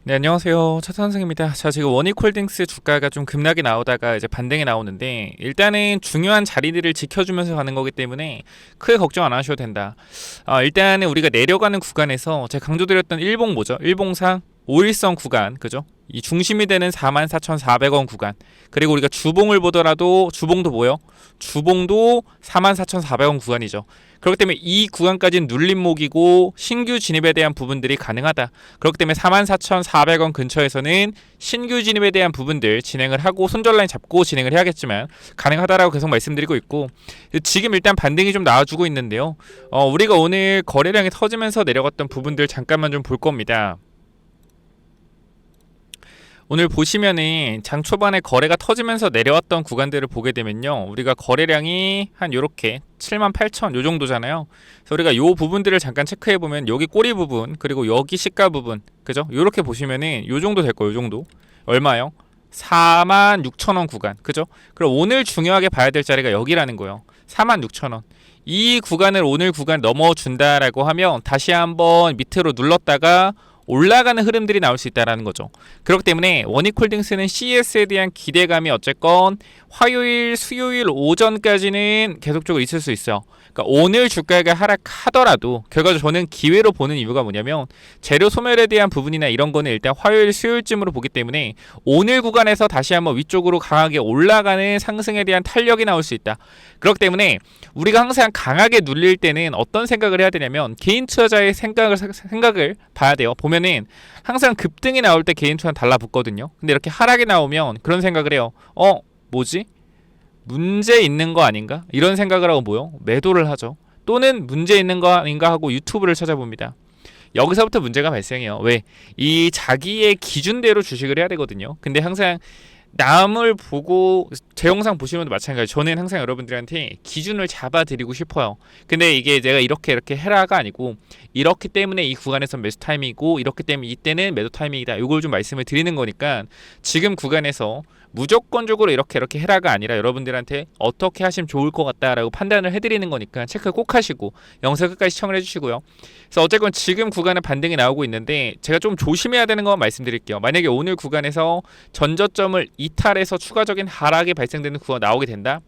네, 안녕하세요. 차선생입니다. 자, 지금 원익홀딩스 주가가 좀 급락이 나오다가 이제 반등이 나오는데, 일단은 중요한 자리들을 지켜주면서 가는 거기 때문에 크게 걱정 안 하셔도 된다. 일단은 우리가 내려가는 구간에서 제가 강조드렸던 일봉 뭐죠? 일봉상 5일선 구간, 그죠? 이 중심이 되는 44,400원 구간. 그리고 우리가 주봉을 보더라도 주봉도 뭐요? 주봉도 44,400원 구간이죠. 그렇기 때문에 이 구간까지는 눌림목이고 신규 진입에 대한 부분들이 가능하다. 그렇기 때문에 44,400원 근처에서는 신규 진입에 대한 부분들 진행을 하고 손절라인 잡고 진행을 해야겠지만 가능하다라고 계속 말씀드리고 있고, 지금 일단 반등이 좀 나와주고 있는데요. 우리가 오늘 거래량이 터지면서 내려갔던 부분들 잠깐만 좀 볼 겁니다. 오늘 보시면은 장 초반에 거래가 터지면서 내려왔던 구간들을 보게 되면요, 우리가 거래량이 한 요렇게 78,000 요 정도잖아요. 그래서 우리가 요 부분들을 잠깐 체크해 보면 여기 꼬리 부분 그리고 여기 시가 부분, 그죠? 요렇게 보시면은 요 정도 될 거예요. 요 정도 얼마요? 46,000원 구간, 그죠? 그럼 오늘 중요하게 봐야 될 자리가 여기라는 거예요. 46,000원. 이 구간을 오늘 구간 넘어준다라고 하면 다시 한번 밑으로 눌렀다가 올라가는 흐름들이 나올 수 있다는 거죠. 그렇기 때문에 원익홀딩스는 CS에 대한 기대감이 어쨌건 화요일, 수요일 오전까지는 계속적으로 있을 수 있어요. 그러니까 오늘 주가가 하락하더라도 결과적으로 저는 기회로 보는 이유가 뭐냐면, 재료 소멸에 대한 부분이나 이런 거는 일단 화요일, 수요일쯤으로 보기 때문에 오늘 구간에서 다시 한번 위쪽으로 강하게 올라가는 상승에 대한 탄력이 나올 수 있다. 그렇기 때문에 우리가 항상 강하게 눌릴 때는 어떤 생각을 해야 되냐면 개인 투자자의 생각을 봐야 돼요. 보면은 항상 급등이 나올 때 개인 투자는 달라붙거든요. 근데 이렇게 하락이 나오면 그런 생각을 해요. 뭐지? 문제 있는 거 아닌가? 이런 생각을 하고 뭐요? 매도를 하죠. 또는 문제 있는 거 아닌가 하고 유튜브를 찾아봅니다. 여기서부터 문제가 발생해요. 왜? 이 자기의 기준대로 주식을 해야 되거든요. 근데 항상 남을 보고 제 영상 보시면 마찬가지. 저는 항상 여러분들한테 기준을 잡아드리고 싶어요. 근데 이게 내가 이렇게 해라가 아니고, 이렇기 때문에 이 구간에서 매수 타이밍이고 이렇기 때문에 이때는 매도 타이밍이다. 이걸 좀 말씀을 드리는 거니까 지금 구간에서 무조건적으로 이렇게 해라가 아니라 여러분들한테 어떻게 하시면 좋을 것 같다라고 판단을 해드리는 거니까 체크 꼭 하시고 영상 끝까지 시청을 해주시고요. 그래서 어쨌건 지금 구간은 반등이 나오고 있는데 제가 좀 조심해야 되는 건 말씀드릴게요. 만약에 오늘 구간에서 전저점을 이탈해서 추가적인 하락이 발생되는 구간 나오게 된다?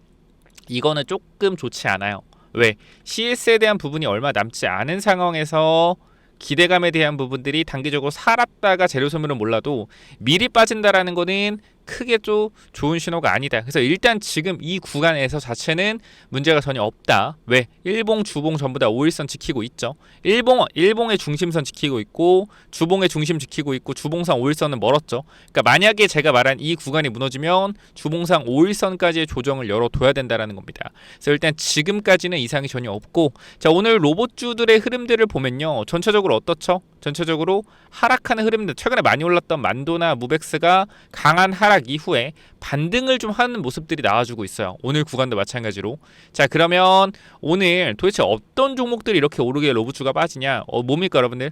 이거는 조금 좋지 않아요. 왜? CS에 대한 부분이 얼마 남지 않은 상황에서 기대감에 대한 부분들이 단기적으로 살았다가 재료 소멸은 몰라도 미리 빠진다라는 거는 크게 좀 좋은 신호가 아니다. 그래서 일단 지금 이 구간에서 자체는 문제가 전혀 없다. 왜? 일봉, 주봉 전부 다 5일선 지키고 있죠. 일봉의 중심선 지키고 있고 주봉의 중심 지키고 있고 주봉상 5일선은 멀었죠. 그러니까 만약에 제가 말한 이 구간이 무너지면 주봉상 5일선까지의 조정을 열어둬야 된다라는 겁니다. 그래서 일단 지금까지는 이상이 전혀 없고, 자, 오늘 로봇주들의 흐름들을 보면요, 전체적으로 어떻죠? 전체적으로 하락하는 흐름들, 최근에 많이 올랐던 만도나 무벡스가 강한 하락 이후에 반등을 좀 하는 모습들이 나와주고 있어요. 오늘 구간도 마찬가지로. 자, 그러면 오늘 도대체 어떤 종목들이 이렇게 오르게 로봇주가 빠지냐? 뭡니까 여러분들?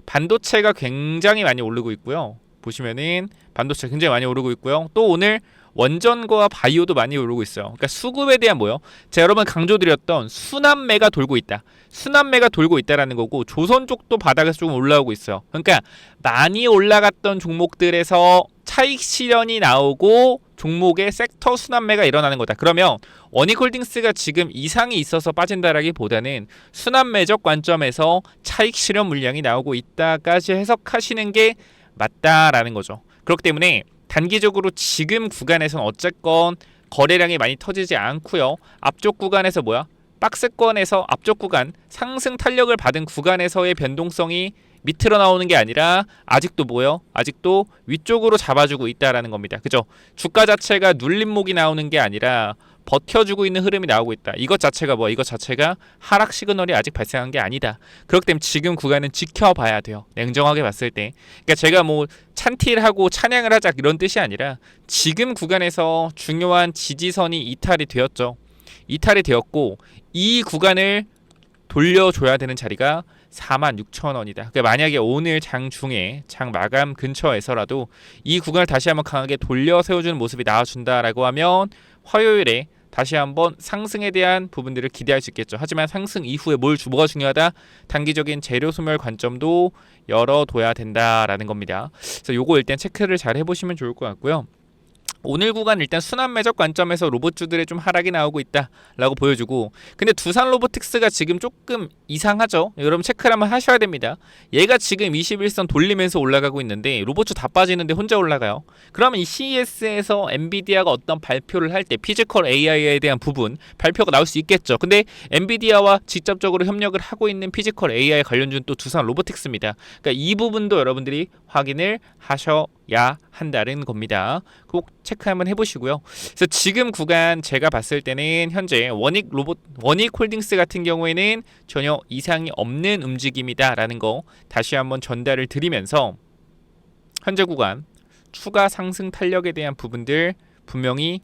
반도체가 굉장히 많이 오르고 있고요. 보시면은 반도체 굉장히 많이 오르고 있고요. 또 오늘 원전과 바이오도 많이 오르고 있어요. 그러니까 수급에 대한 뭐요? 제가 여러분 강조드렸던 순환매가 돌고 있다. 순환매가 돌고 있다라는 거고, 조선 쪽도 바닥에서 조금 올라오고 있어요. 그러니까 많이 올라갔던 종목들에서 차익 실현이 나오고 종목의 섹터 순환매가 일어나는 거다. 그러면 원익홀딩스가 지금 이상이 있어서 빠진다라기보다는 순환매적 관점에서 차익 실현 물량이 나오고 있다까지 해석하시는 게 맞다라는 거죠. 그렇기 때문에 단기적으로 지금 구간에서는 어쨌건 거래량이 많이 터지지 않고요. 앞쪽 구간에서 박스권에서 앞쪽 구간 상승 탄력을 받은 구간에서의 변동성이 밑으로 나오는 게 아니라 아직도 아직도 위쪽으로 잡아주고 있다라는 겁니다. 그죠? 주가 자체가 눌림목이 나오는 게 아니라 버텨주고 있는 흐름이 나오고 있다. 이것 자체가 이것 자체가 하락 시그널이 아직 발생한 게 아니다. 그렇기 때문에 지금 구간은 지켜봐야 돼요. 냉정하게 봤을 때. 그러니까 제가 찬티를 찬양을 하자 이런 뜻이 아니라 지금 구간에서 중요한 지지선이 이탈이 되었죠. 이탈이 되었고 이 구간을 돌려줘야 되는 자리가 46,000원이다. 그러니까 만약에 오늘 장 중에 장 마감 근처에서라도 이 구간을 다시 한번 강하게 돌려 세워주는 모습이 나와준다라고 하면 화요일에 다시 한번 상승에 대한 부분들을 기대할 수 있겠죠. 하지만 상승 이후에 뭐가 중요하다? 단기적인 재료 소멸 관점도 열어둬야 된다라는 겁니다. 그래서 요거 일단 체크를 잘 해보시면 좋을 것 같고요. 오늘 구간 일단 순환 매적 관점에서 로봇주들의 좀 하락이 나오고 있다라고 보여주고, 근데 두산 로보틱스가 지금 조금 이상하죠. 여러분 체크를 한번 하셔야 됩니다. 얘가 지금 21선 돌리면서 올라가고 있는데 로봇주 다 빠지는데 혼자 올라가요. 그러면 이 CES에서 엔비디아가 어떤 발표를 할 때 피지컬 AI에 대한 부분 발표가 나올 수 있겠죠. 근데 엔비디아와 직접적으로 협력을 하고 있는 피지컬 AI 관련주는 또 두산 로보틱스입니다. 그러니까 이 부분도 여러분들이 확인을 하셔야 한다는 겁니다. 꼭 체크 한번 해보시고요. 그래서 지금 구간 제가 봤을 때는 현재 원익 홀딩스 같은 경우에는 전혀 이상이 없는 움직임이다라는 거 다시 한번 전달을 드리면서, 현재 구간 추가 상승 탄력에 대한 부분들 분명히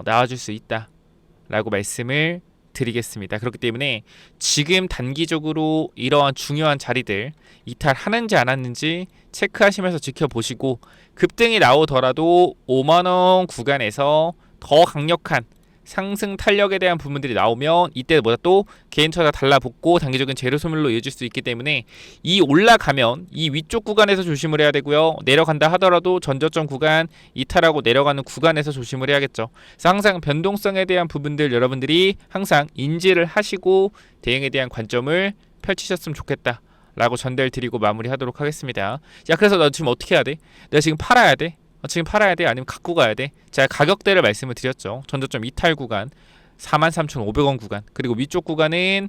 나와줄 수 있다라고 말씀을 드리겠습니다. 그렇기 때문에 지금 단기적으로 이러한 중요한 자리들 이탈하는지 안 하는지 체크하시면서 지켜보시고, 급등이 나오더라도 5만원 구간에서 더 강력한 상승 탄력에 대한 부분들이 나오면 이때보다 또 개인차가 달라붙고 단기적인 재료 소멸로 이어질 수 있기 때문에 이 올라가면 이 위쪽 구간에서 조심을 해야 되고요. 내려간다 하더라도 전저점 구간 이탈하고 내려가는 구간에서 조심을 해야겠죠. 그래서 항상 변동성에 대한 부분들 여러분들이 항상 인지를 하시고 대응에 대한 관점을 펼치셨으면 좋겠다 라고 전달드리고 마무리하도록 하겠습니다. 자, 그래서 너 지금 어떻게 해야 돼? 내가 지금 팔아야 돼? 지금 팔아야 돼? 아니면 갖고 가야 돼? 제가 가격대를 말씀을 드렸죠. 전저점 이탈 구간 43,500원 구간, 그리고 위쪽 구간은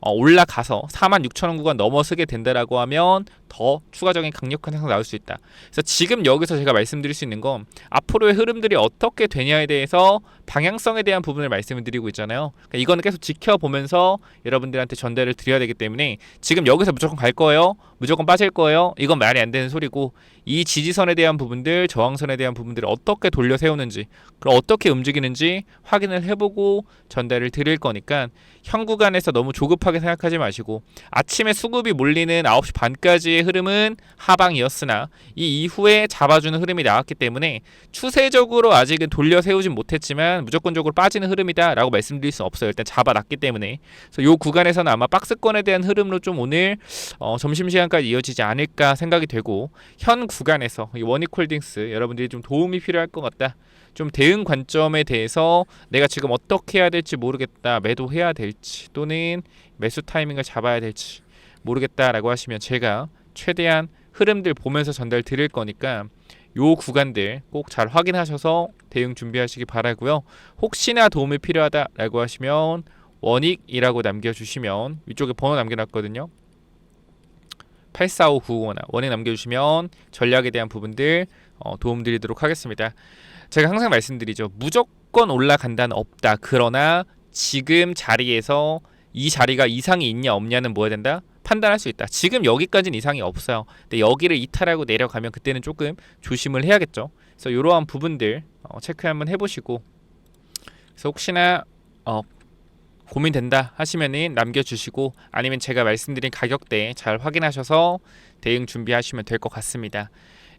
올라가서 46,000원 구간 넘어서게 된다라고 하면 더 추가적인 강력한 상승 나올 수 있다. 그래서 지금 여기서 제가 말씀드릴 수 있는 건 앞으로의 흐름들이 어떻게 되냐에 대해서 방향성에 대한 부분을 말씀을 드리고 있잖아요. 그러니까 이거는 계속 지켜보면서 여러분들한테 전달을 드려야 되기 때문에 지금 여기서 무조건 갈 거예요, 무조건 빠질 거예요, 이건 말이 안 되는 소리고, 이 지지선에 대한 부분들, 저항선에 대한 부분들을 어떻게 돌려 세우는지, 그럼 어떻게 움직이는지 확인을 해보고 전달을 드릴 거니까 현 구간에서 너무 조급하게 생각하지 마시고, 아침에 수급이 몰리는 9시 반까지의 흐름은 하방이었으나 이 이후에 잡아주는 흐름이 나왔기 때문에 추세적으로 아직은 돌려 세우진 못했지만 무조건적으로 빠지는 흐름이다 라고 말씀드릴 수 없어요. 일단 잡아놨기 때문에. 그래서 이 구간에서는 아마 박스권에 대한 흐름으로 좀 오늘 점심시간까지 이어지지 않을까 생각이 되고, 현 구간에서 이 원익홀딩스 여러분들이 좀 도움이 필요할 것 같다, 좀 대응 관점에 대해서 내가 지금 어떻게 해야 될지 모르겠다, 매도해야 될지 또는 매수 타이밍을 잡아야 될지 모르겠다라고 하시면 제가 최대한 흐름들 보면서 전달 드릴 거니까 요 구간들 꼭 잘 확인하셔서 대응 준비하시기 바라고요. 혹시나 도움이 필요하다라고 하시면 원익이라고 남겨주시면, 위쪽에 번호 남겨놨거든요. 845951 원익 남겨주시면 전략에 대한 부분들 도움드리도록 하겠습니다. 제가 항상 말씀드리죠. 무조건 올라간다는 없다. 그러나 지금 자리에서 이 자리가 이상이 있냐 없냐는 뭐 해야 된다? 판단할 수 있다. 지금 여기까지는 이상이 없어요. 근데 여기를 이탈하고 내려가면 그때는 조금 조심을 해야겠죠. 그래서 이러한 부분들 체크 한번 해보시고, 그래서 혹시나 고민된다 하시면은 남겨주시고, 아니면 제가 말씀드린 가격대 잘 확인하셔서 대응 준비하시면 될 것 같습니다.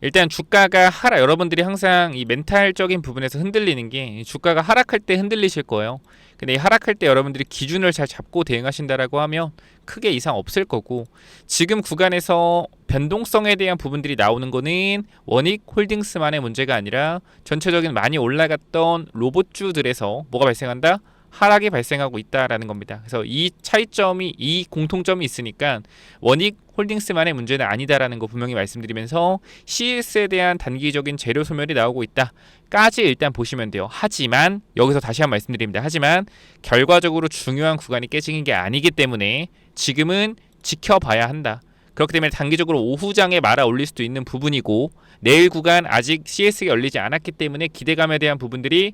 일단 주가가 여러분들이 항상 이 멘탈적인 부분에서 흔들리는 게, 주가가 하락할 때 흔들리실 거예요. 근데 이 하락할 때 여러분들이 기준을 잘 잡고 대응하신다라고 하면 크게 이상 없을 거고, 지금 구간에서 변동성에 대한 부분들이 나오는 거는 원익 홀딩스만의 문제가 아니라 전체적인 많이 올라갔던 로봇주들에서 뭐가 발생한다? 하락이 발생하고 있다라는 겁니다. 그래서 이 차이점이, 이 공통점이 있으니까 원익 홀딩스만의 문제는 아니다라는 거 분명히 말씀드리면서, CES에 대한 단기적인 재료 소멸이 나오고 있다까지 일단 보시면 돼요. 하지만 여기서 다시 한번 말씀드립니다. 하지만 결과적으로 중요한 구간이 깨지는 게 아니기 때문에 지금은 지켜봐야 한다. 그렇기 때문에 단기적으로 오후장에 말아 올릴 수도 있는 부분이고, 내일 구간 아직 CES가 열리지 않았기 때문에 기대감에 대한 부분들이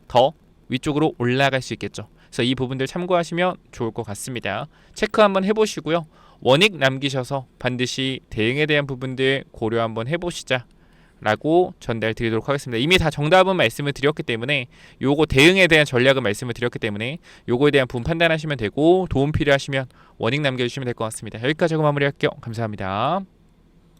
더 위쪽으로 올라갈 수 있겠죠. 그래서 이 부분들 참고하시면 좋을 것 같습니다. 체크 한번 해보시고요. 원익 남기셔서 반드시 대응에 대한 부분들 고려 한번 해보시자 라고 전달 드리도록 하겠습니다. 이미 다 정답은 말씀을 드렸기 때문에, 요거 대응에 대한 전략은 말씀을 드렸기 때문에 요거에 대한 부분 판단하시면 되고, 도움 필요하시면 원익 남겨주시면 될 것 같습니다. 여기까지 하고 마무리할게요. 감사합니다.